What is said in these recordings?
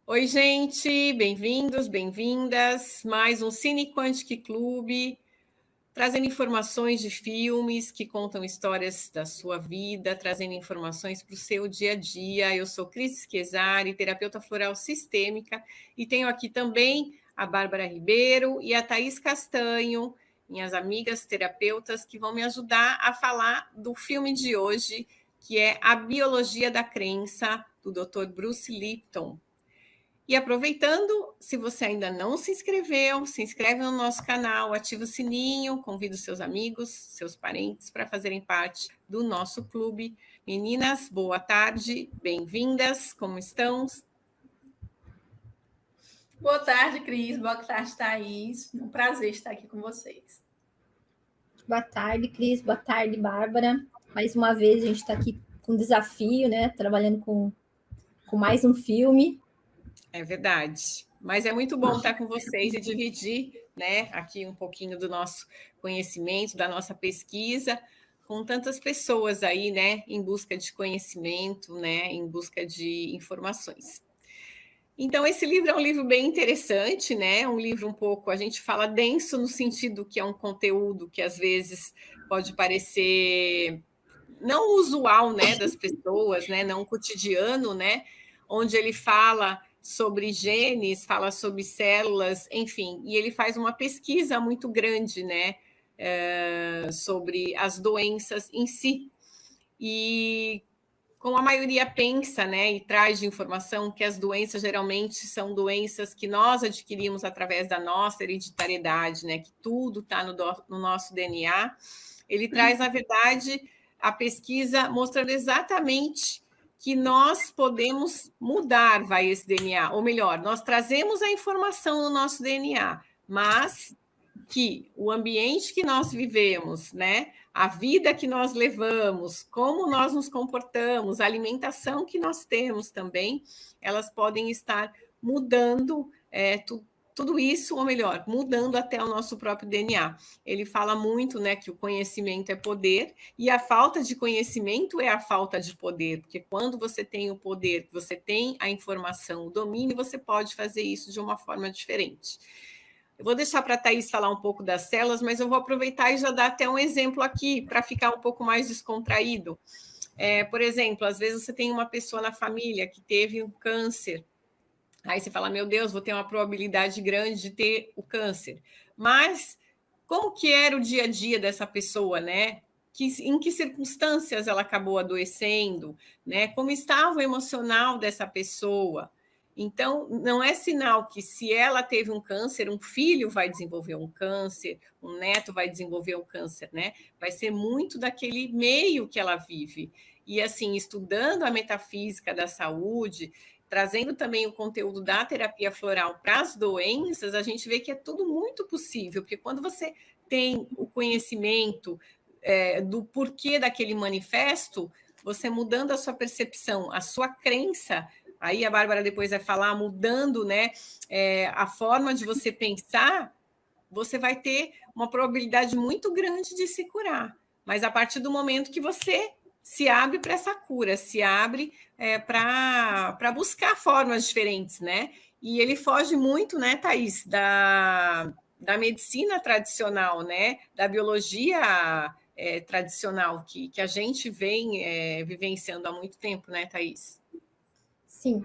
Oi, gente, bem-vindos, bem-vindas. Mais um Cine Quantic Club, trazendo informações de filmes que contam histórias da sua vida, trazendo informações para o seu dia a dia. Eu sou Cris Chiesari, terapeuta floral sistêmica, e tenho aqui também a Bárbara Ribeiro e a Thaís Castanho, minhas amigas terapeutas, que vão me ajudar a falar do filme de hoje, que é A Biologia da Crença, do Dr. Bruce Lipton. E aproveitando, se você ainda não se inscreveu, se inscreve no nosso canal, ativa o sininho, convida os seus amigos, seus parentes para fazerem parte do nosso clube. Meninas, boa tarde, bem-vindas, como estão? Boa tarde, Cris. Boa tarde, Thaís. Um prazer estar aqui com vocês. Boa tarde, Cris. Boa tarde, Bárbara. Mais uma vez a gente está aqui com um desafio, né? Trabalhando com mais um filme. É verdade. Mas é muito bom estar com vocês e dividir, né, aqui um pouquinho do nosso conhecimento, da nossa pesquisa, com tantas pessoas aí, né, em busca de conhecimento, né, em busca de informações. Então, esse livro é um livro bem interessante, né? Um livro um pouco, a gente fala denso no sentido que é um conteúdo que às vezes pode parecer não usual, né, das pessoas, né, não cotidiano, né, onde ele fala sobre genes, fala sobre células, enfim, e ele faz uma pesquisa muito grande, né, sobre as doenças em si. E como a maioria pensa, né, e traz de informação que as doenças geralmente são doenças que nós adquirimos através da nossa hereditariedade, né, que tudo está no nosso DNA, ele traz, na verdade, a pesquisa mostrando exatamente que nós podemos mudar, esse DNA, ou melhor, nós trazemos a informação no nosso DNA, mas que o ambiente que nós vivemos, né, a vida que nós levamos, como nós nos comportamos, a alimentação que nós temos também, elas podem estar mudando tudo isso, ou melhor, mudando até o nosso próprio DNA. Ele fala muito, né, que o conhecimento é poder e a falta de conhecimento é a falta de poder, porque quando você tem o poder, você tem a informação, o domínio, você pode fazer isso de uma forma diferente. Eu vou deixar para a Thaís falar um pouco das células, mas eu vou aproveitar e já dar até um exemplo aqui para ficar um pouco mais descontraído. Por exemplo, às vezes você tem uma pessoa na família que teve um câncer. Aí você fala, meu Deus, vou ter uma probabilidade grande de ter o câncer. Mas como que era o dia a dia dessa pessoa, né? Em que circunstâncias ela acabou adoecendo, né? Como estava o emocional dessa pessoa? Então, não é sinal que se ela teve um câncer, um filho vai desenvolver um câncer, um neto vai desenvolver um câncer, né? Vai ser muito daquele meio que ela vive. E assim, estudando a metafísica da saúde, trazendo também o conteúdo da terapia floral para as doenças, a gente vê que é tudo muito possível, porque quando você tem o conhecimento do porquê daquele manifesto, você mudando a sua percepção, a sua crença, aí a Bárbara depois vai falar, mudando, né, a forma de você pensar, você vai ter uma probabilidade muito grande de se curar. Mas a partir do momento que você se abre para essa cura, se abre para buscar formas diferentes, né? E ele foge muito, né, Thaís, da medicina tradicional, né? Da biologia tradicional que a gente vem vivenciando há muito tempo, né, Thaís? Sim,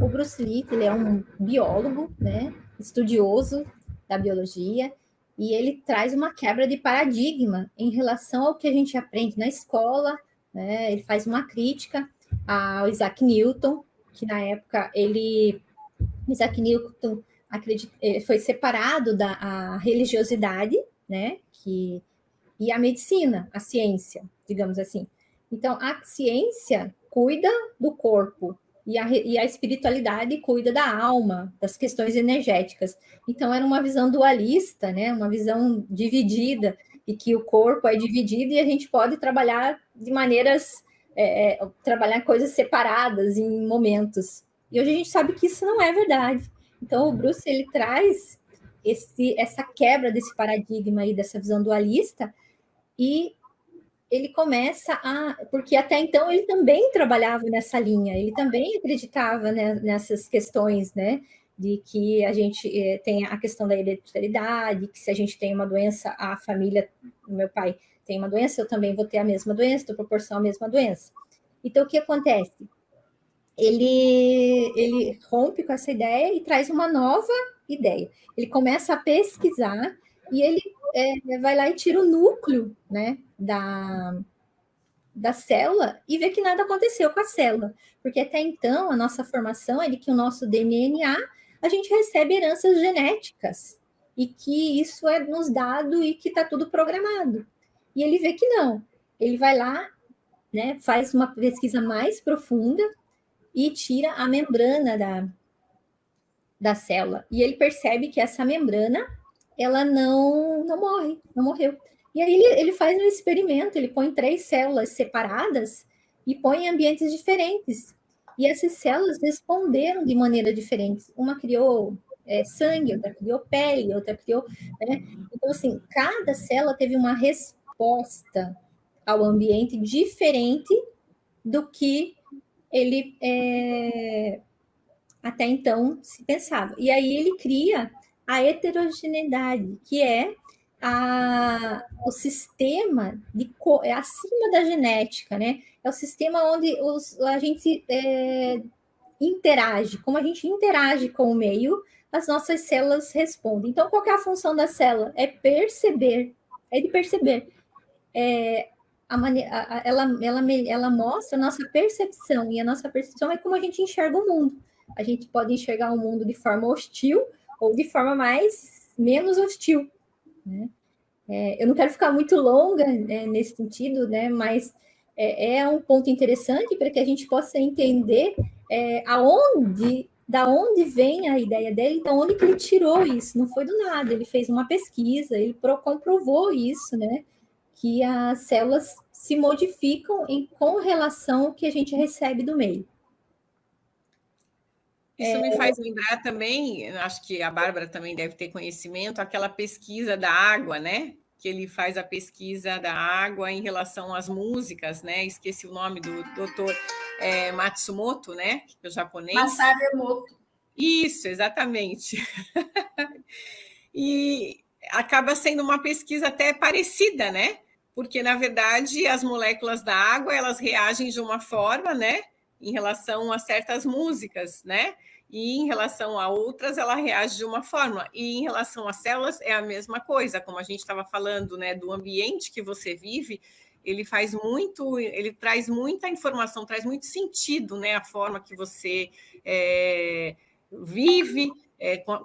o Bruce Lee, ele é um biólogo, né? Estudioso da biologia, e ele traz uma quebra de paradigma em relação ao que a gente aprende na escola, né? Ele faz uma crítica ao Isaac Newton, que na época Isaac Newton foi separado da religiosidade, né? E a medicina, a ciência, digamos assim. Então, a ciência cuida do corpo e a espiritualidade cuida da alma, das questões energéticas. Então, era uma visão dualista, né? Uma visão dividida, e que o corpo é dividido e a gente pode trabalhar de maneiras, trabalhar coisas separadas em momentos. E hoje a gente sabe que isso não é verdade. Então, o Bruce, ele traz essa quebra desse paradigma aí, dessa visão dualista, e ele começa a... Porque até então ele também trabalhava nessa linha, ele também acreditava, né, nessas questões, né? De que a gente tem a questão da hereditariedade, que se a gente tem uma doença, a família, meu pai tem uma doença, eu também vou ter a mesma doença, estou proporcional à mesma doença. Então, o que acontece? Ele rompe com essa ideia e traz uma nova ideia. Ele começa a pesquisar e ele vai lá e tira o núcleo, né, da célula e vê que nada aconteceu com a célula. Porque até então, a nossa formação é de que o nosso DNA, a gente recebe heranças genéticas e que isso é nos dado e que está tudo programado. E ele vê que não. Ele vai lá, né, faz uma pesquisa mais profunda e tira a membrana da célula. E ele percebe que essa membrana, ela não morre, não morreu. E aí ele faz um experimento, ele põe 3 células separadas e põe em ambientes diferentes. E essas células responderam de maneira diferente. Uma criou sangue, outra criou pele, outra criou... Né? Então, assim, cada célula teve uma resposta ao ambiente diferente do que ele até então se pensava. E aí ele cria a heterogeneidade, que é o sistema acima da genética, né? É o sistema onde a gente interage, como a gente interage com o meio, as nossas células respondem. Então, qual que é a função da célula? É perceber, é de perceber. Ela mostra a nossa percepção, e a nossa percepção é como a gente enxerga o mundo. A gente pode enxergar o mundo de forma hostil ou de forma menos hostil. Né? Eu não quero ficar muito longa nesse sentido, né? Mas é um ponto interessante para que a gente possa entender da onde vem a ideia dele, então onde que ele tirou isso. Não foi do nada, ele fez uma pesquisa, ele comprovou isso, né? Que as células se modificam com relação ao que a gente recebe do meio. Isso me faz lembrar também, acho que a Bárbara também deve ter conhecimento, aquela pesquisa da água, né? Que ele faz a pesquisa da água em relação às músicas, né? Esqueci o nome do doutor Matsumoto, né? Que é o japonês. Masaru Emoto. Isso, exatamente. E acaba sendo uma pesquisa até parecida, né? Porque, na verdade, as moléculas da água, elas reagem de uma forma, né? Em relação a certas músicas, né? E em relação a outras, ela reage de uma forma. E em relação às células, é a mesma coisa, como a gente estava falando, né? Do ambiente que você vive, ele traz muita informação, traz muito sentido, né? A forma que você vive,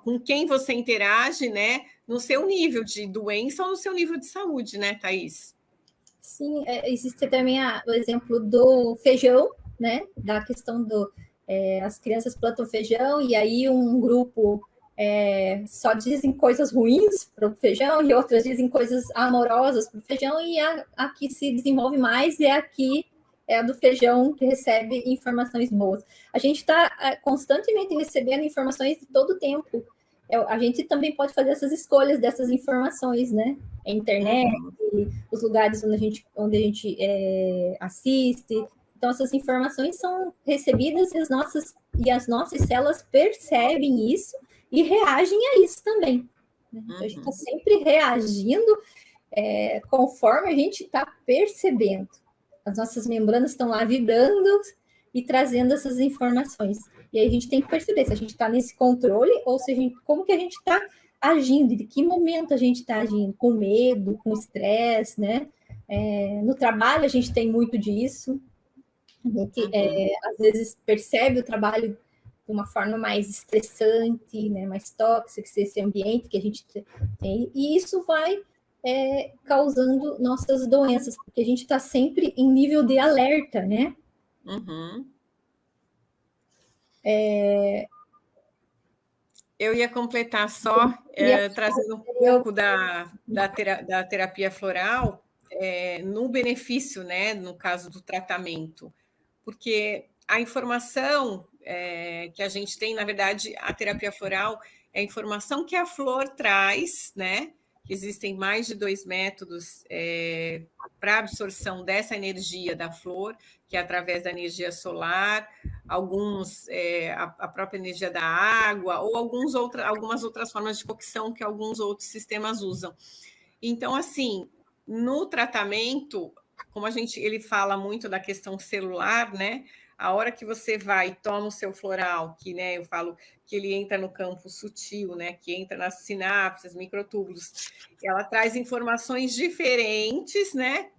com quem você interage, né? No seu nível de doença ou no seu nível de saúde, né, Thaís? Sim, existe também o exemplo do feijão, né? Da questão as crianças plantam feijão e aí um grupo só dizem coisas ruins para o feijão e outras dizem coisas amorosas para o feijão e a que se desenvolve mais é a do feijão que recebe informações boas. A gente está constantemente recebendo informações de todo o tempo. A gente também pode fazer essas escolhas dessas informações, né? A internet, os lugares onde a gente assiste. Então, essas informações são recebidas e as nossas células percebem isso e reagem a isso também. Né? Então, a gente está sempre reagindo conforme a gente está percebendo. As nossas membranas estão lá vibrando e trazendo essas informações. E aí a gente tem que perceber se a gente está nesse controle ou se como que a gente está agindo, de que momento a gente está agindo, com medo, com estresse, né? No trabalho a gente tem muito disso. A gente, às vezes, percebe o trabalho de uma forma mais estressante, né? Mais tóxica, esse ambiente que a gente tem. E isso vai causando nossas doenças, porque a gente está sempre em nível de alerta, né? Eu ia completar só, trazendo um pouco da terapia floral no benefício, né, no caso do tratamento, porque a informação que a gente tem, na verdade, a terapia floral é a informação que a flor traz, né, existem mais de 2 métodos para absorção dessa energia da flor, que é através da energia solar, alguns a própria energia da água, ou algumas outras formas de cocção que alguns outros sistemas usam. Então, assim, no tratamento, como ele fala muito da questão celular, né? A hora que você vai e toma o seu floral, que, né, eu falo que ele entra no campo sutil, né, que entra nas sinapses, microtúbulos, ela traz informações diferentes, né,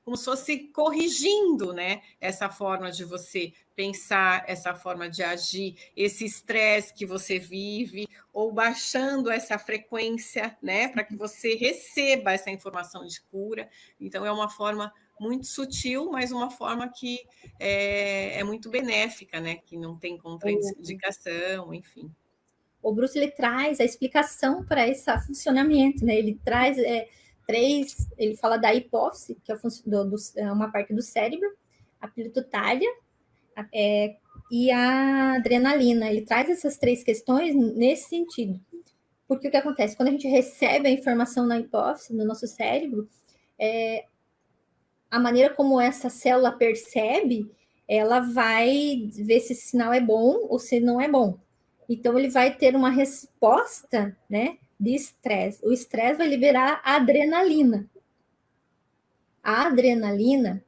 como se fosse corrigindo, né, essa forma de você pensar, essa forma de agir, esse estresse que você vive, ou baixando essa frequência, né, para que você receba essa informação de cura. Então, é uma forma muito sutil, mas uma forma que é muito benéfica, né? Que não tem contraindicação, enfim. O Bruce, ele traz a explicação para esse funcionamento, né? Ele traz ele fala da hipófise, que é uma parte do cérebro, a pituitária e a adrenalina. Ele traz essas 3 questões nesse sentido. Porque o que acontece? Quando a gente recebe a informação na hipófise, no nosso cérebro, a maneira como essa célula percebe, ela vai ver se esse sinal é bom ou se não é bom. Então, ele vai ter uma resposta, né, de estresse. O estresse vai liberar a adrenalina. A adrenalina...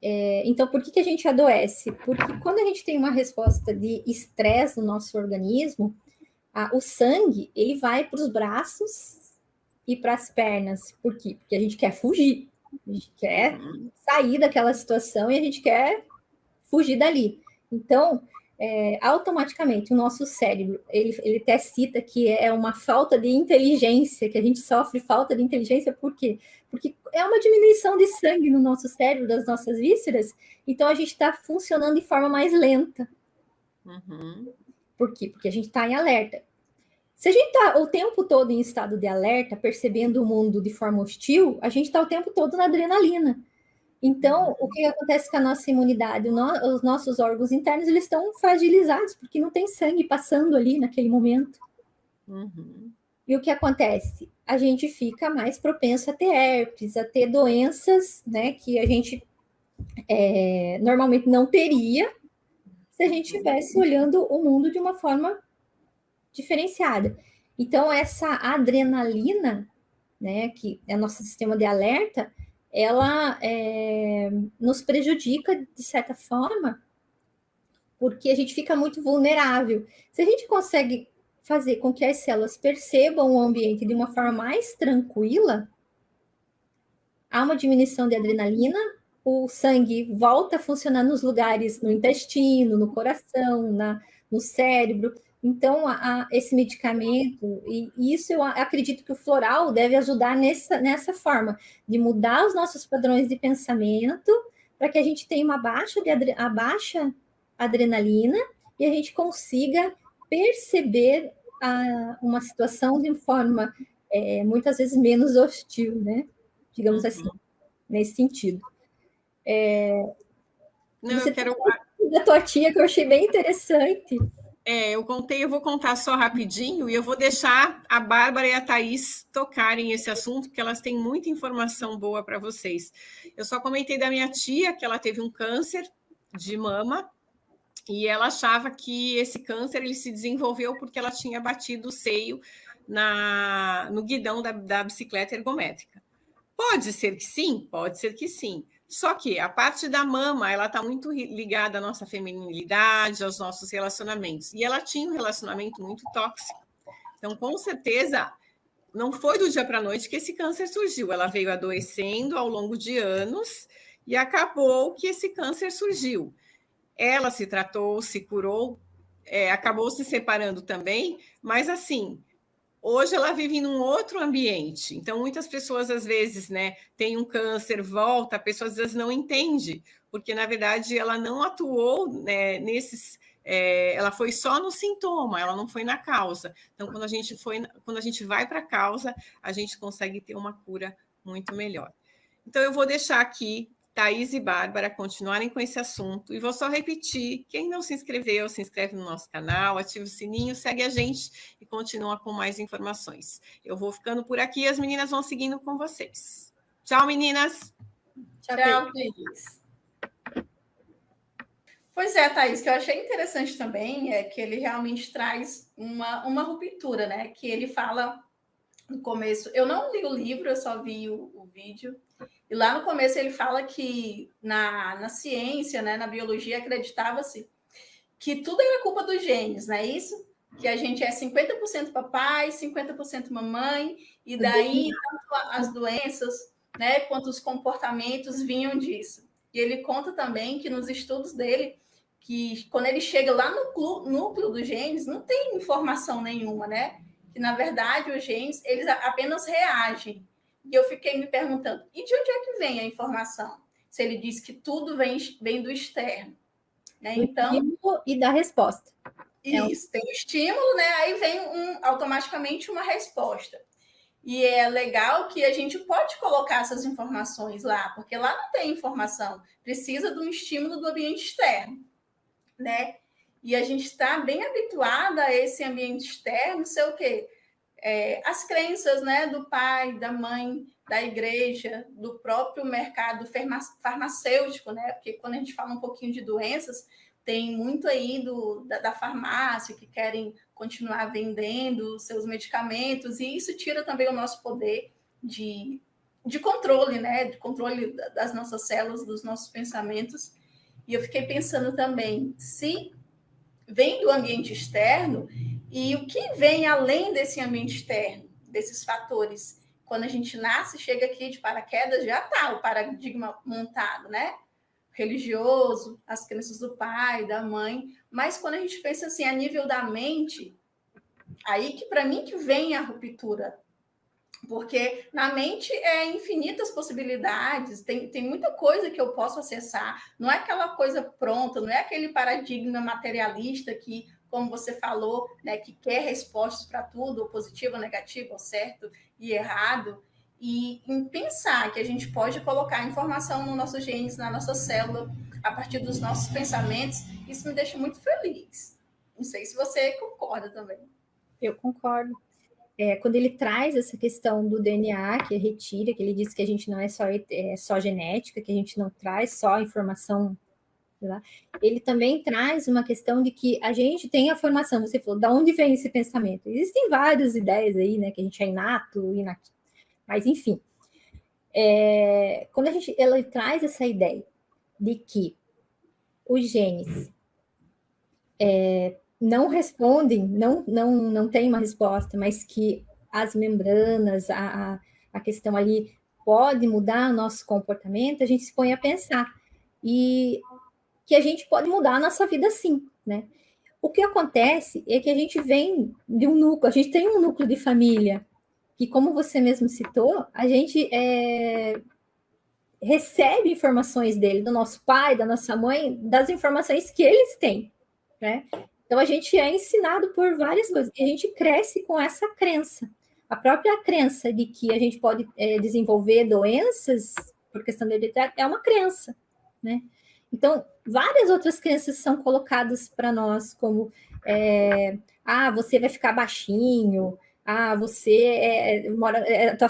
então, por que a gente adoece? Porque quando a gente tem uma resposta de estresse no nosso organismo, o sangue, ele vai para os braços e para as pernas. Por quê? Porque a gente quer fugir. A gente quer sair daquela situação e a gente quer fugir dali. Então, automaticamente, o nosso cérebro, ele até cita que é uma falta de inteligência, que a gente sofre falta de inteligência, por quê? Porque é uma diminuição de sangue no nosso cérebro, das nossas vísceras, então a gente está funcionando de forma mais lenta. Por quê? Porque a gente está em alerta. Se a gente está o tempo todo em estado de alerta, percebendo o mundo de forma hostil, a gente está o tempo todo na adrenalina. Então, o que acontece com a nossa imunidade? Os nossos órgãos internos, eles estão fragilizados, porque não tem sangue passando ali naquele momento. E o que acontece? A gente fica mais propenso a ter herpes, a ter doenças, né, que a gente normalmente não teria se a gente estivesse olhando o mundo de uma forma diferenciada. Então, essa adrenalina, né, que é nosso sistema de alerta, ela nos prejudica de certa forma, porque a gente fica muito vulnerável. Se a gente consegue fazer com que as células percebam o ambiente de uma forma mais tranquila, há uma diminuição de adrenalina, o sangue volta a funcionar nos lugares, no intestino, no coração, no cérebro. Então, esse medicamento, e isso eu acredito que o floral deve ajudar nessa forma, de mudar os nossos padrões de pensamento, para que a gente tenha uma baixa adrenalina e a gente consiga perceber uma situação de forma muitas vezes menos hostil, né? Digamos assim, nesse sentido. Não, você eu quero... da tua tia, que eu achei bem interessante. Eu vou contar só rapidinho e eu vou deixar a Bárbara e a Thaís tocarem esse assunto, porque elas têm muita informação boa para vocês. Eu só comentei da minha tia, que ela teve um câncer de mama, e ela achava que esse câncer ele se desenvolveu porque ela tinha batido o seio no guidão da bicicleta ergométrica. Pode ser que sim, pode ser que sim. Só que a parte da mama, ela está muito ligada à nossa feminilidade, aos nossos relacionamentos. E ela tinha um relacionamento muito tóxico. Então, com certeza, não foi do dia para a noite que esse câncer surgiu. Ela veio adoecendo ao longo de anos e acabou que esse câncer surgiu. Ela se tratou, se curou, acabou se separando também, mas assim... Hoje ela vive num outro ambiente. Então, muitas pessoas, às vezes, né, têm um câncer, volta, a pessoa às vezes não entende, porque, na verdade, ela não atuou, né, ela foi só no sintoma, ela não foi na causa. Então, quando a gente vai para a causa, a gente consegue ter uma cura muito melhor. Então, eu vou deixar aqui Thaís e Bárbara continuarem com esse assunto. E vou só repetir: quem não se inscreveu, se inscreve no nosso canal, ativa o sininho, segue a gente e continua com mais informações. Eu vou ficando por aqui e as meninas vão seguindo com vocês. Tchau, meninas! Tchau, Cris. Pois é, Thaís, que eu achei interessante também é que ele realmente traz uma ruptura, né? Que ele fala no começo. Eu não li o livro, eu só vi o vídeo. E lá no começo ele fala que na ciência, né, na biologia, acreditava-se que tudo era culpa dos genes, não é isso? Que a gente é 50% papai, 50% mamãe, e daí tanto as doenças, né, quanto os comportamentos vinham disso. E ele conta também que nos estudos dele, que quando ele chega lá no núcleo dos genes, não tem informação nenhuma, né? Que, na verdade, os genes, eles apenas reagem. E eu fiquei me perguntando, e de onde é que vem a informação? Se ele diz que tudo vem do externo. Né? Então, estímulo e da resposta. Isso, tem o estímulo, né? Aí vem automaticamente uma resposta. E é legal que a gente pode colocar essas informações lá, porque lá não tem informação, precisa de um estímulo do ambiente externo, né? E a gente está bem habituada a esse ambiente externo ser o quê? As crenças, né, do pai, da mãe, da igreja, do próprio mercado farmacêutico, né? Porque quando a gente fala um pouquinho de doenças, tem muito aí da farmácia que querem continuar vendendo seus medicamentos, e isso tira também o nosso poder de controle, né? De controle das nossas células, dos nossos pensamentos. E eu fiquei pensando também, se vem do ambiente externo, e o que vem além desse ambiente externo, desses fatores? Quando a gente nasce, chega aqui de paraquedas, já está o paradigma montado, né? Religioso, as crenças do pai, da mãe. Mas quando a gente pensa assim, a nível da mente, aí que para mim que vem a ruptura. Porque na mente é infinitas possibilidades, tem muita coisa que eu posso acessar, não é aquela coisa pronta, não é aquele paradigma materialista que, como você falou, né, que quer respostas para tudo, ou positivo, ou negativo, ou certo e errado, e em pensar que a gente pode colocar informação no nosso genes, na nossa célula, a partir dos nossos pensamentos, isso me deixa muito feliz. Não sei se você concorda também. Eu concordo. Quando ele traz essa questão do DNA, que retira, que ele diz que a gente não é só genética, que a gente não traz só informação, lá, ele também traz uma questão de que a gente tem a formação. Você falou, da onde vem esse pensamento? Existem várias ideias aí, né, que a gente é inato, mas enfim. Quando ele traz essa ideia de que os genes não respondem, não tem uma resposta, mas que as membranas, a questão ali pode mudar o nosso comportamento, a gente se põe a pensar. E que a gente pode mudar a nossa vida sim, né? O que acontece é que a gente vem de um núcleo, a gente tem um núcleo de família, que, como você mesmo citou, a gente recebe informações dele, do nosso pai, da nossa mãe, das informações que eles têm, né? Então, a gente é ensinado por várias coisas, e a gente cresce com essa crença. A própria crença de que a gente pode desenvolver doenças por questão hereditária é uma crença, né? Então, várias outras crenças são colocadas para nós, como você vai ficar baixinho, você mora na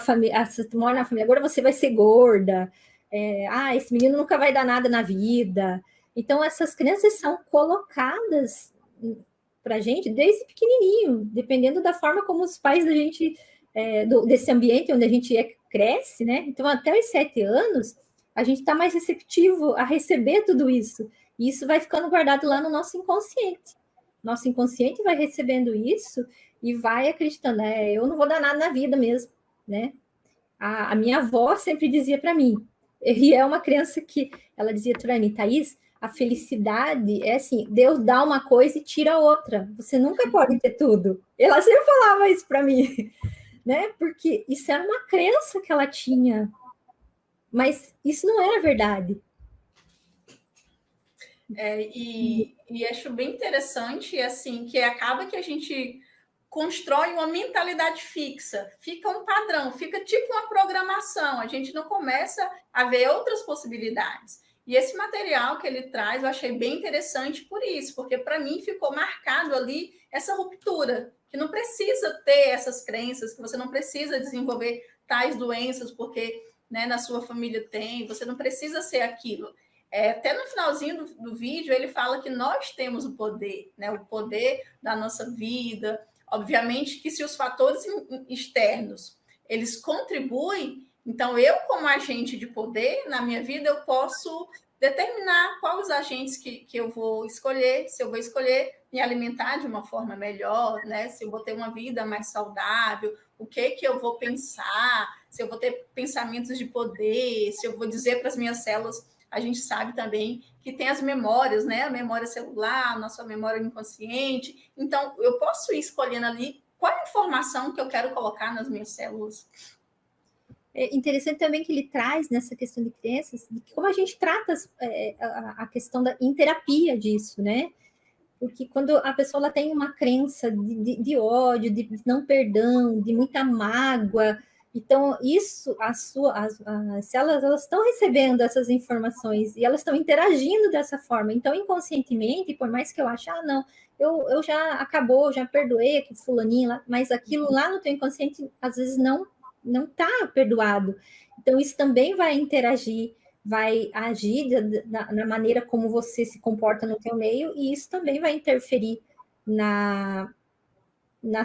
família, agora você vai ser gorda, esse menino nunca vai dar nada na vida. Então, essas crenças são colocadas para a gente desde pequenininho, dependendo da forma como os pais da gente, desse ambiente onde a gente cresce, né? Então, até os 7 anos, a gente está mais receptivo a receber tudo isso. E isso vai ficando guardado lá no nosso inconsciente. Nosso inconsciente vai recebendo isso e vai acreditando, eu não vou dar nada na vida mesmo, né? A minha avó sempre dizia para mim, e é uma crença que ela dizia para mim, Thaís, a felicidade é assim, Deus dá uma coisa e tira outra. Você nunca pode ter tudo. Ela sempre falava isso para mim, né? Porque isso era uma crença que ela tinha, mas isso não era verdade. E acho bem interessante, assim, que acaba que a gente constrói uma mentalidade fixa, fica um padrão, fica tipo uma programação, a gente não começa a ver outras possibilidades. E esse material que ele traz, eu achei bem interessante por isso, porque para mim ficou marcado ali essa ruptura, que não precisa ter essas crenças, que você não precisa desenvolver tais doenças, porque né, na sua família tem, você não precisa ser aquilo. Até no finalzinho do vídeo, ele fala que nós temos o poder, né, o poder da nossa vida. Obviamente que se os fatores externos, eles contribuem, então eu, como agente de poder na minha vida, eu posso determinar quais os agentes que eu vou escolher, se eu vou escolher me alimentar de uma forma melhor, né? Se eu vou ter uma vida mais saudável, o que eu vou pensar, se eu vou ter pensamentos de poder, se eu vou dizer para as minhas células. A gente sabe também que tem as memórias, né? A memória celular, a nossa memória inconsciente. Então, eu posso ir escolhendo ali qual a informação que eu quero colocar nas minhas células. É interessante também que ele traz nessa questão de crenças, de como a gente trata a questão em terapia disso, né? Porque quando a pessoa ela tem uma crença de ódio, de não perdão, de muita mágoa, então isso, as células elas estão recebendo essas informações e elas estão interagindo dessa forma. Então, inconscientemente, por mais que eu ache, não, eu já acabou, já perdoei aquele fulaninho lá, mas aquilo lá no teu inconsciente, às vezes, não está perdoado. Então, isso também vai interagir, vai agir na maneira como você se comporta no teu meio, e isso também vai interferir na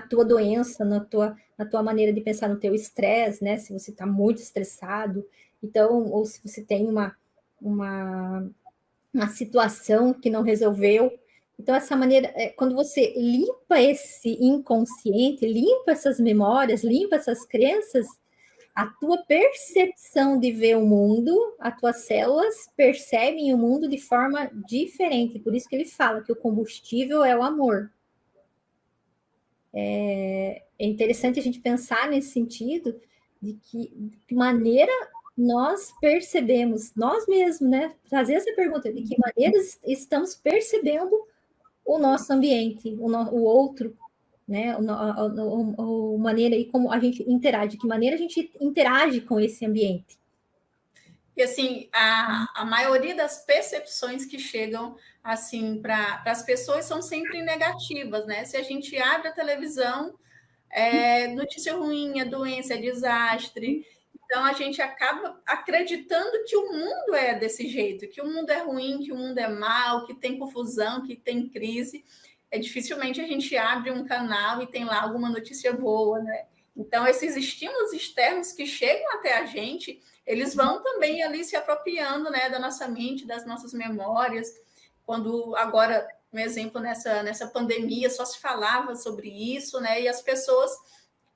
tua doença, na tua maneira de pensar, no teu estresse, né? Se você está muito estressado, então, ou se você tem uma situação que não resolveu. Então, essa maneira, quando você limpa esse inconsciente, limpa essas memórias, limpa essas crenças, a tua percepção de ver o mundo, as tuas células percebem o mundo de forma diferente. Por isso que ele fala que o combustível é o amor. É interessante a gente pensar nesse sentido de que maneira nós percebemos, nós mesmos, né? Fazer essa pergunta, de que maneira estamos percebendo o nosso ambiente, o outro, né? A maneira aí como a gente interage, de que maneira a gente interage com esse ambiente. E assim, a maioria das percepções que chegam assim para as pessoas são sempre negativas, né? Se a gente abre a televisão, notícia ruim, é doença, é desastre. Então a gente acaba acreditando que o mundo é desse jeito, que o mundo é ruim, que o mundo é mau, que tem confusão, que tem crise. Dificilmente a gente abre um canal e tem lá alguma notícia boa, né? Então, esses estímulos externos que chegam até a gente, eles vão também ali se apropriando, né, da nossa mente, das nossas memórias. Quando agora, um exemplo, nessa pandemia, só se falava sobre isso, né, e as pessoas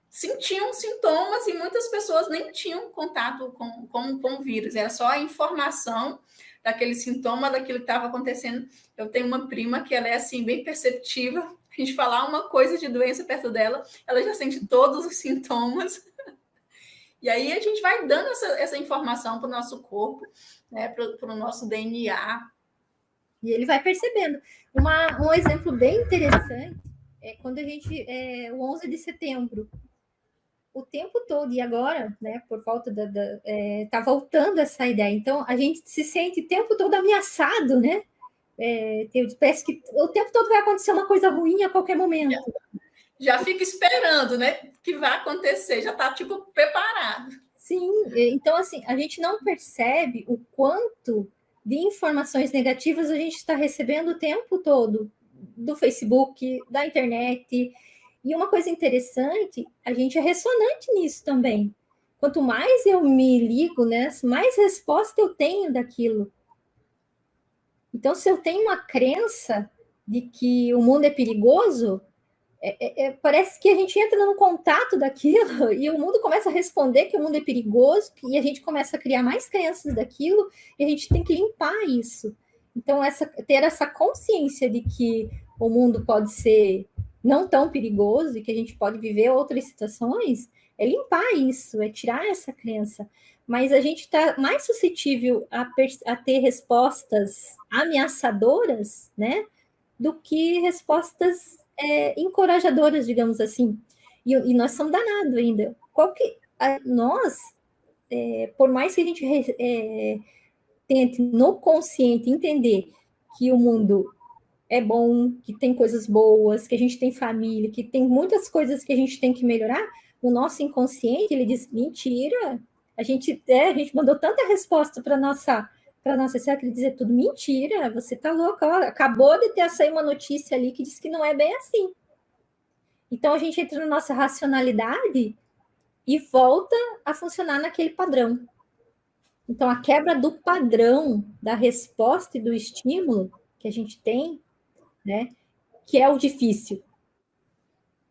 sentiam sintomas e muitas pessoas nem tinham contato com o vírus, era só a informação daquele sintoma, daquilo que estava acontecendo. Eu tenho uma prima que ela é assim, bem perceptiva, a gente falar uma coisa de doença perto dela, ela já sente todos os sintomas. E aí a gente vai dando essa informação para o nosso corpo, né, para o nosso DNA. E ele vai percebendo. Um exemplo bem interessante é quando a gente, o 11 de setembro, o tempo todo, e agora, né, por falta tá voltando essa ideia. Então, a gente se sente o tempo todo ameaçado, né? Parece que o tempo todo vai acontecer uma coisa ruim a qualquer momento. Já fica esperando, né? Que vai acontecer, já está tipo preparado. Sim, então assim, a gente não percebe o quanto de informações negativas a gente está recebendo o tempo todo do Facebook, da internet. E uma coisa interessante, a gente é ressonante nisso também. Quanto mais eu me ligo, né, mais resposta eu tenho daquilo. Então, se eu tenho uma crença de que o mundo é perigoso, parece que a gente entra no contato daquilo e o mundo começa a responder que o mundo é perigoso e a gente começa a criar mais crenças daquilo e a gente tem que limpar isso. Então, ter essa consciência de que o mundo pode ser não tão perigoso e que a gente pode viver outras situações, é limpar isso, é tirar essa crença. Mas a gente está mais suscetível a ter respostas ameaçadoras, né, do que respostas encorajadoras, digamos assim. E nós somos danados ainda. Nós, por mais que a gente tente no consciente entender que o mundo é bom, que tem coisas boas, que a gente tem família, que tem muitas coisas que a gente tem que melhorar, o nosso inconsciente, ele diz, mentira, a gente mandou tanta resposta para nossa célula que ele diz tudo mentira, você tá louca, ó, acabou de ter sair uma notícia ali que diz que não é bem assim. Então a gente entra na nossa racionalidade e volta a funcionar naquele padrão. Então a quebra do padrão da resposta e do estímulo que a gente tem, né, que é o difícil.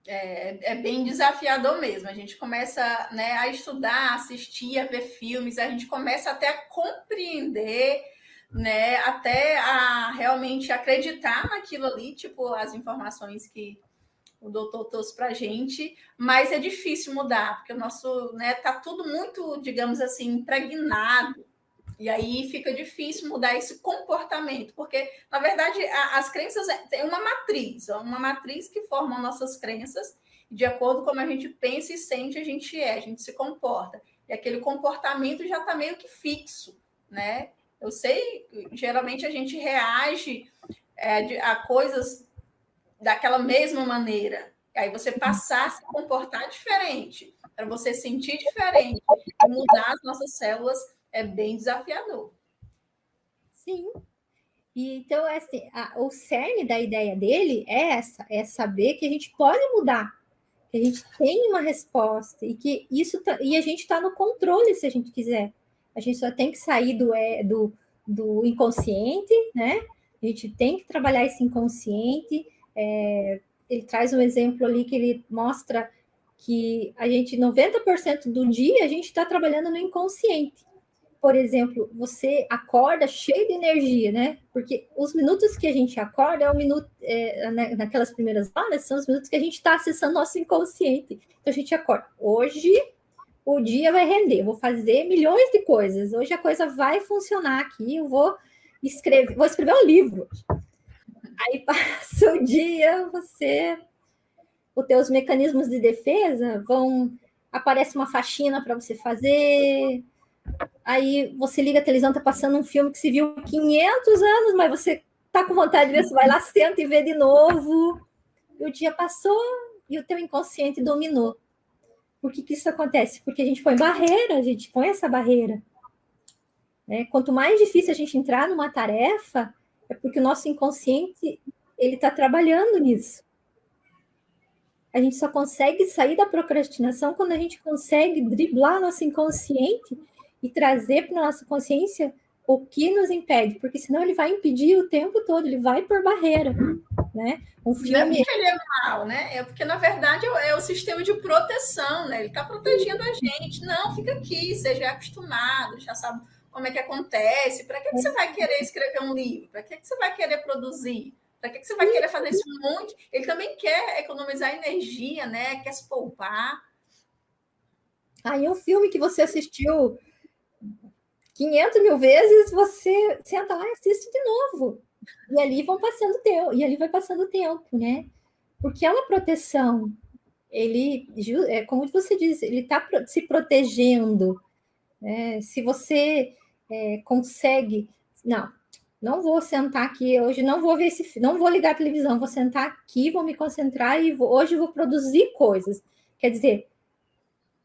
É bem desafiador mesmo. A gente começa, né, a estudar, a assistir, a ver filmes, a gente começa até a compreender, né, até a realmente acreditar naquilo ali, tipo as informações que o doutor trouxe para a gente, mas é difícil mudar, porque o nosso, né, tá tudo muito, digamos assim, impregnado. E aí fica difícil mudar esse comportamento, porque, na verdade, as crenças têm uma matriz que forma nossas crenças, e de acordo com como a gente pensa e sente, a gente se comporta. E aquele comportamento já está meio que fixo, né? Eu sei, geralmente a gente reage a coisas daquela mesma maneira. Aí você passar a se comportar diferente, para você sentir diferente, e mudar as nossas células é bem desafiador. Sim. E, então, assim, o cerne da ideia dele é saber que a gente pode mudar, que a gente tem uma resposta e que e a gente está no controle se a gente quiser. A gente só tem que sair do inconsciente, né? A gente tem que trabalhar esse inconsciente. Ele traz um exemplo ali que ele mostra que a gente, 90% do dia, a gente está trabalhando no inconsciente. Por exemplo, você acorda cheio de energia, né? Porque os minutos que a gente acorda é o minuto, naquelas primeiras horas, são os minutos que a gente está acessando nosso inconsciente. Então a gente acorda. Hoje o dia vai render, eu vou fazer milhões de coisas. Hoje a coisa vai funcionar aqui, eu vou escrever um livro. Aí passa o dia, os teus mecanismos de defesa aparece uma faxina para você fazer. Aí você liga a televisão, tá passando um filme que se viu 500 anos, mas você tá com vontade de ver, você vai lá, senta e vê de novo. E o dia passou e o teu inconsciente dominou. Por que isso acontece? Porque a gente põe barreira, a gente põe essa barreira. Né? Quanto mais difícil a gente entrar numa tarefa, é porque o nosso inconsciente ele está trabalhando nisso. A gente só consegue sair da procrastinação quando a gente consegue driblar nosso inconsciente e trazer para a nossa consciência o que nos impede, porque senão ele vai impedir o tempo todo, ele vai por barreira, né? Um filme... Não é porque ele é mal, né? É porque, na verdade, é o sistema de proteção, né? Ele está protegendo a gente. Não, fica aqui, você já é acostumado, já sabe como é que acontece. Para que você vai querer escrever um livro? Para que você vai querer produzir? Para que você vai querer fazer esse monte? Ele também quer economizar energia, né? Quer se poupar. Aí um filme que você assistiu 500 mil vezes, você senta lá e assiste de novo. E ali vai passando o tempo, né? Porque é uma proteção. Ele, como você disse, ele está se protegendo. Né? Se você consegue... Não vou sentar aqui hoje, não vou ver não vou ligar a televisão, vou sentar aqui, vou me concentrar e hoje vou produzir coisas. Quer dizer,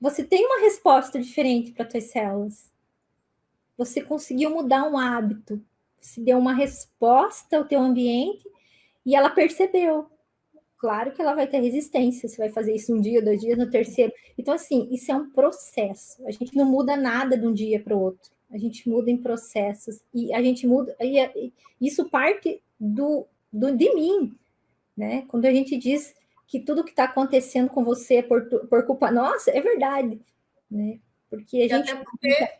você tem uma resposta diferente para as suas células. Você conseguiu mudar um hábito, você deu uma resposta ao teu ambiente e ela percebeu. Claro que ela vai ter resistência, você vai fazer isso um dia, 2 dias, no terceiro. Então, assim, isso é um processo. A gente não muda nada de um dia para o outro. A gente muda em processos. E a gente muda... E isso parte de mim, né? Quando a gente diz que tudo que está acontecendo com você é por culpa nossa, é verdade, né? Porque a gente... Até porque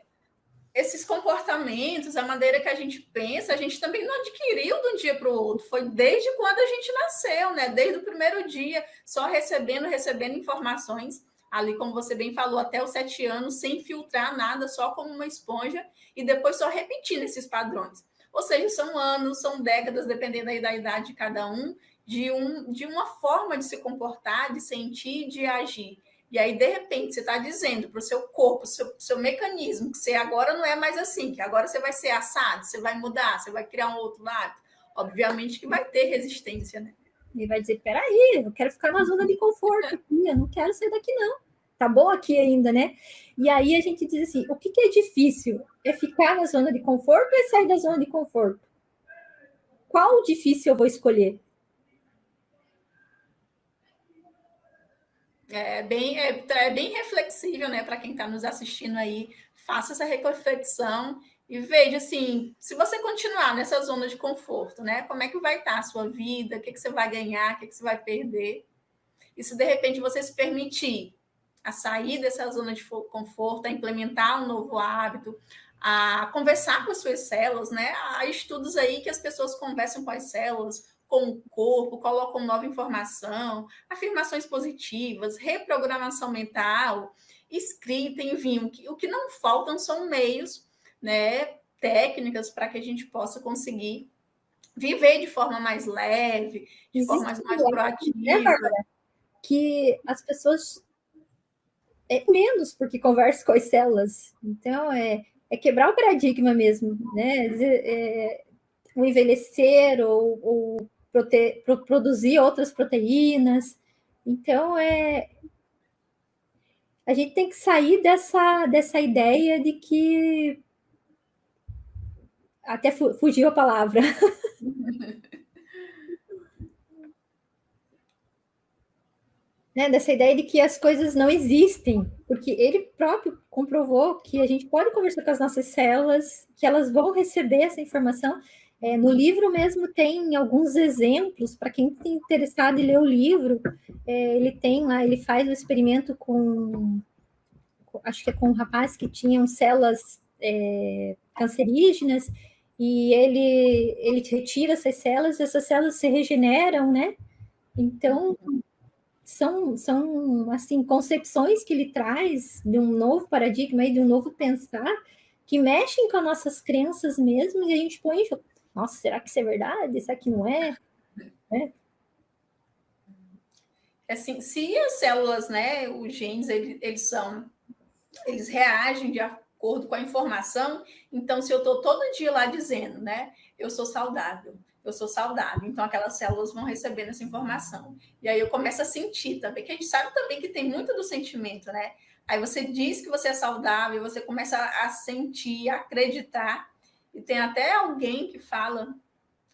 esses comportamentos, a maneira que a gente pensa, a gente também não adquiriu de um dia para o outro. Foi desde quando a gente nasceu, né? Desde o primeiro dia, só recebendo informações. Ali, como você bem falou, até os 7 anos, sem filtrar nada, só como uma esponja, e depois só repetindo esses padrões. Ou seja, são anos, são décadas, dependendo aí da idade de cada um, de uma forma de se comportar, de sentir, de agir. E aí, de repente, você está dizendo para o seu corpo, seu mecanismo, que você agora não é mais assim, que agora você vai ser assado, você vai mudar, você vai criar um outro hábito. Obviamente que vai ter resistência, né? E vai dizer, peraí, eu quero ficar na zona de conforto aqui, eu não quero sair daqui, não. Tá bom aqui ainda, né? E aí a gente diz assim, o que é difícil? É ficar na zona de conforto ou é sair da zona de conforto? Qual difícil eu vou escolher? É bem reflexível, né? Para quem está nos assistindo aí, faça essa reflexão e veja, assim, se você continuar nessa zona de conforto, né? Como é que vai estar a sua vida? O que você vai ganhar? O que você vai perder? E se, de repente, você se permitir a sair dessa zona de conforto, a implementar um novo hábito, a conversar com as suas células, né? Há estudos aí que as pessoas conversam com as células, com o corpo, colocam nova informação, afirmações positivas, reprogramação mental, escrita, enfim, o que não faltam são meios, né, técnicas para que a gente possa conseguir viver de forma mais leve, de forma mais proativa. Né, Bárbara? Que as pessoas menos porque conversa com as células. Então, é quebrar o paradigma mesmo, né? O envelhecer ou produzir outras proteínas. Então, a gente tem que sair dessa ideia de que... Até fugiu a palavra. Né, dessa ideia de que as coisas não existem, porque ele próprio comprovou que a gente pode conversar com as nossas células, que elas vão receber essa informação. No livro mesmo tem alguns exemplos, para quem está interessado em ler o livro, ele tem lá, ele faz o experimento acho que é com um rapaz que tinham células cancerígenas, e ele retira essas células se regeneram, né? Então, são assim, concepções que ele traz de um novo paradigma e de um novo pensar que mexem com as nossas crenças mesmo, e a gente põe, nossa, será que isso é verdade? Será que não é? Assim, se as células, né, os genes, eles reagem de acordo com a informação, então se eu estou todo dia lá dizendo, né, eu sou saudável, então aquelas células vão recebendo essa informação. E aí eu começo a sentir também, que a gente sabe também que tem muito do sentimento, né? Aí você diz que você é saudável, você começa a sentir, a acreditar, e tem até alguém que fala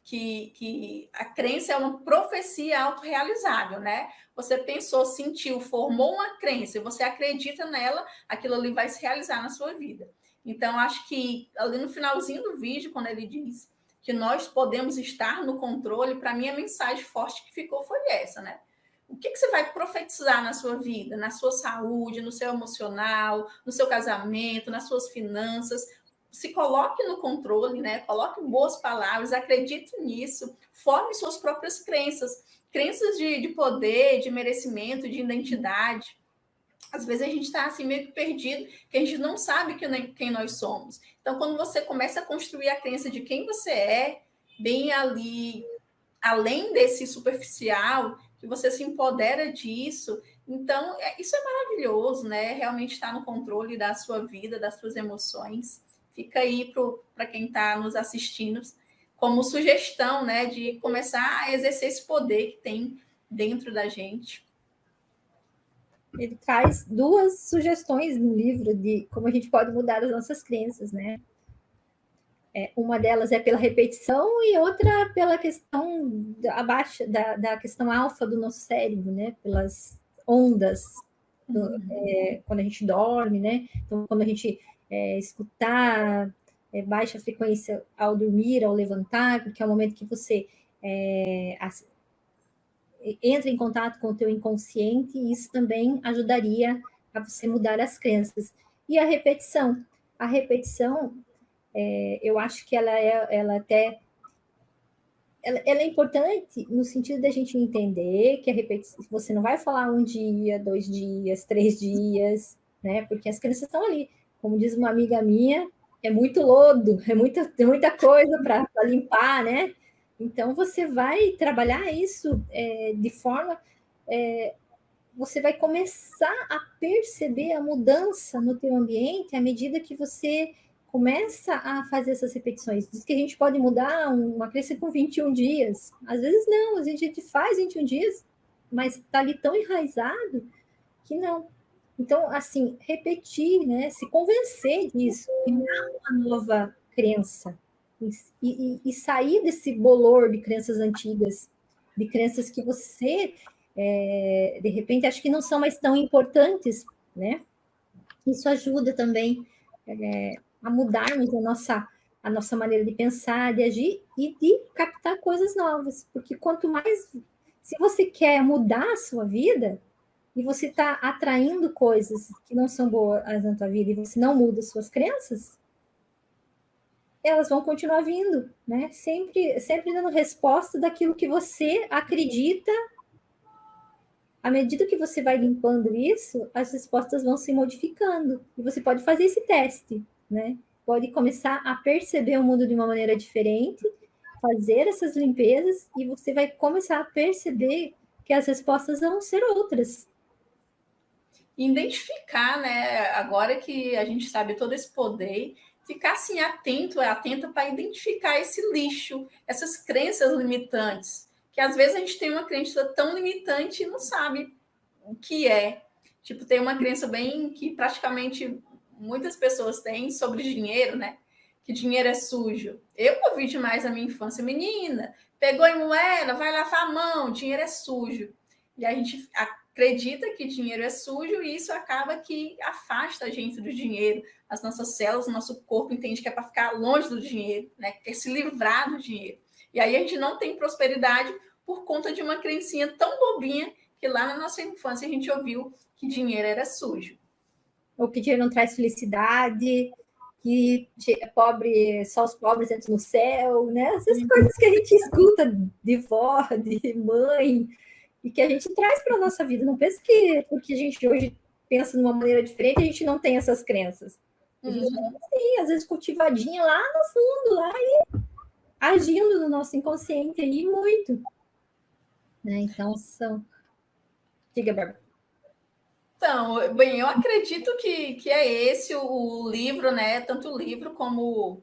que a crença é uma profecia autorrealizável, né? Você pensou, sentiu, formou uma crença, e você acredita nela, aquilo ali vai se realizar na sua vida. Então, acho que ali no finalzinho do vídeo, quando ele diz que nós podemos estar no controle, para mim a mensagem forte que ficou foi essa, né? O que você vai profetizar na sua vida, na sua saúde, no seu emocional, no seu casamento, nas suas finanças? Se coloque no controle, né? Coloque boas palavras, acredite nisso, forme suas próprias crenças de poder, de merecimento, de identidade. Às vezes a gente está assim meio que perdido, que a gente não sabe quem nós somos. Então, quando você começa a construir a crença de quem você é, bem ali, além desse superficial, que você se empodera disso, então isso é maravilhoso, né? Realmente estar no controle da sua vida, das suas emoções. Fica aí para quem está nos assistindo como sugestão, né, de começar a exercer esse poder que tem dentro da gente. Ele traz duas sugestões no livro de como a gente pode mudar as nossas crenças, né? Uma delas é pela repetição e outra pela questão abaixo da questão alfa do nosso cérebro, né? Pelas ondas, quando a gente dorme, né? Então, quando a gente escutar baixa frequência ao dormir, ao levantar, porque é o momento que você entra em contato com o teu inconsciente, e isso também ajudaria a você mudar as crenças. E a repetição? A repetição, eu acho que ela é importante no sentido da gente entender que a repetição, você não vai falar 1 dia, 2 dias, 3 dias, né? Porque as crenças estão ali. Como diz uma amiga minha, é muito lodo, é muita coisa para limpar, né? Então, você vai trabalhar isso de forma... você vai começar a perceber a mudança no teu ambiente à medida que você começa a fazer essas repetições. Diz que a gente pode mudar uma criança com 21 dias. Às vezes não, a gente faz 21 dias, mas está ali tão enraizado que não. Então, assim, repetir, né? Se convencer disso, criar uma nova crença e sair desse bolor de crenças antigas, de crenças que você, de repente, acha que não são mais tão importantes, né? Isso ajuda também a mudarmos a nossa maneira de pensar, de agir e de captar coisas novas. Porque quanto mais... Se você quer mudar a sua vida e você está atraindo coisas que não são boas na tua vida e você não muda as suas crenças, elas vão continuar vindo, né? Sempre dando resposta daquilo que você acredita. À medida que você vai limpando isso, as respostas vão se modificando. E você pode fazer esse teste, né? Pode começar a perceber o mundo de uma maneira diferente, fazer essas limpezas, e você vai começar a perceber que as respostas vão ser outras. Identificar, né? Agora que a gente sabe todo esse poder, ficar assim atenta para identificar esse lixo, essas crenças limitantes, que às vezes a gente tem uma crença tão limitante e não sabe o que é. Tipo, tem uma crença bem que praticamente muitas pessoas têm sobre dinheiro, né? Que dinheiro é sujo. Eu ouvi demais na minha infância, menina, pegou em moeda, vai lavar a mão, dinheiro é sujo. E a gente acredita que dinheiro é sujo e isso acaba que afasta a gente do dinheiro. As nossas células, o nosso corpo entende que é para ficar longe do dinheiro, né? Quer se livrar do dinheiro. E aí a gente não tem prosperidade por conta de uma crencinha tão bobinha que lá na nossa infância a gente ouviu que dinheiro era sujo. Ou que dinheiro não traz felicidade, que pobre, só os pobres entram no céu, né? Essas coisas que a gente escuta de vó, de mãe, e que a gente traz para a nossa vida. Não pensa que porque a gente hoje pensa de uma maneira diferente, a gente não tem essas crenças. A gente tem, às vezes, cultivadinha lá no fundo, lá e agindo no nosso inconsciente aí muito. Né? Então, Diga, Bárbara. Então, bem, eu acredito que é esse o livro, né? Tanto o livro como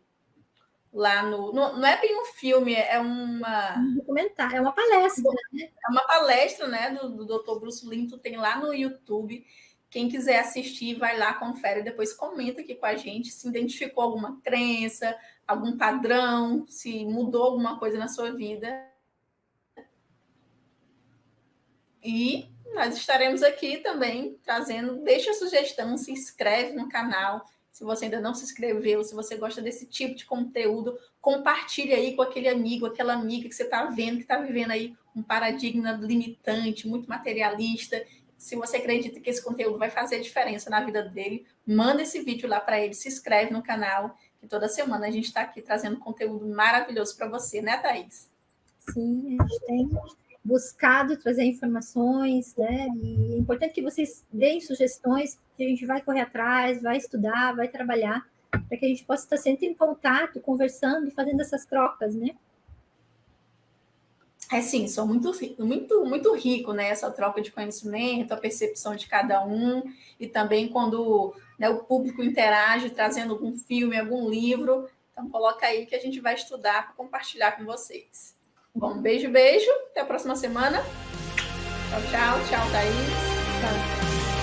lá no... Não é bem um filme, é um documentário, é uma palestra. Né? É uma palestra, né, do Dr. Bruce Linton, tem lá no YouTube. Quem quiser assistir, vai lá, confere, depois comenta aqui com a gente se identificou alguma crença, algum padrão, se mudou alguma coisa na sua vida. E nós estaremos aqui também trazendo, deixa a sugestão, se inscreve no canal, se você ainda não se inscreveu, se você gosta desse tipo de conteúdo, compartilha aí com aquele amigo, aquela amiga que você está vendo, que está vivendo aí um paradigma limitante, muito materialista. Se você acredita que esse conteúdo vai fazer diferença na vida dele, manda esse vídeo lá para ele, se inscreve no canal, que toda semana a gente está aqui trazendo conteúdo maravilhoso para você, né, Thaís? Sim, a gente tem buscado trazer informações, né? E é importante que vocês deem sugestões, que a gente vai correr atrás, vai estudar, vai trabalhar, para que a gente possa estar sempre em contato, conversando e fazendo essas trocas, né? É sim, são muito rico, né? Essa troca de conhecimento, a percepção de cada um, e também quando, né, o público interage, trazendo algum filme, algum livro. Então, coloca aí que a gente vai estudar para compartilhar com vocês. Bom, beijo, até a próxima semana. Tchau, Thaís. Tchau.